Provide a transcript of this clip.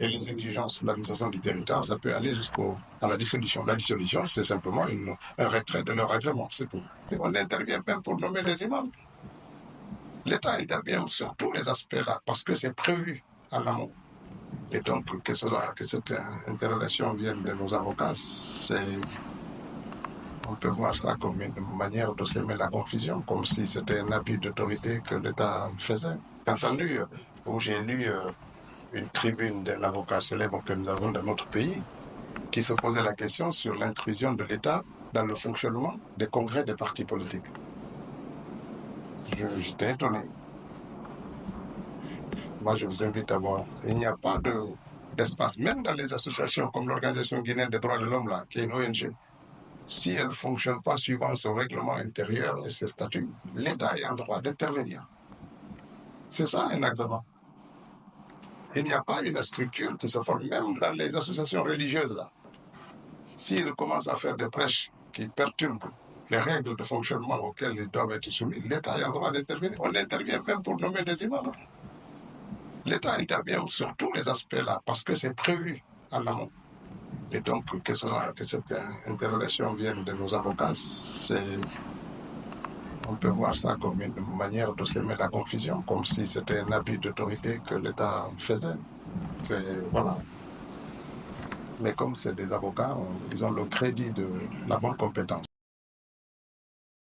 et les exigences de l'administration du territoire, ça peut aller jusqu'à la dissolution. La dissolution, c'est simplement un retrait de leur agrément, c'est tout. Et on intervient même pour nommer les imams. L'État intervient sur tous les aspects-là, parce que c'est prévu en amont. Et donc, que cette interrogation vienne de nos avocats, on peut voir ça comme une manière de semer la confusion, comme si c'était un abus d'autorité que l'État faisait. J'ai entendu, où j'ai lu une tribune d'un avocat célèbre que nous avons dans notre pays, qui se posait la question sur l'intrusion de l'État dans le fonctionnement des congrès des partis politiques. J'étais étonné. Moi, je vous invite à voir. Il n'y a pas d'espace, même dans les associations comme l'Organisation guinéenne des droits de l'homme, là, qui est une ONG. Si elle ne fonctionne pas suivant son règlement intérieur et ses statuts, l'État a un droit d'intervenir. C'est ça un agrément. Il n'y a pas une structure qui se forme, même dans les associations religieuses, là. S'ils commencent à faire des prêches qui perturbent les règles de fonctionnement auxquelles ils doivent être soumis, l'État a un droit d'intervenir. On intervient même pour nommer des imams. L'État intervient sur tous les aspects-là, parce que c'est prévu en amont. Et donc, que cette interrogation vienne de nos avocats, on peut voir ça comme une manière de semer la confusion, comme si c'était un abus d'autorité que l'État faisait. Voilà. Mais comme c'est des avocats, ils ont le crédit de la bonne compétence.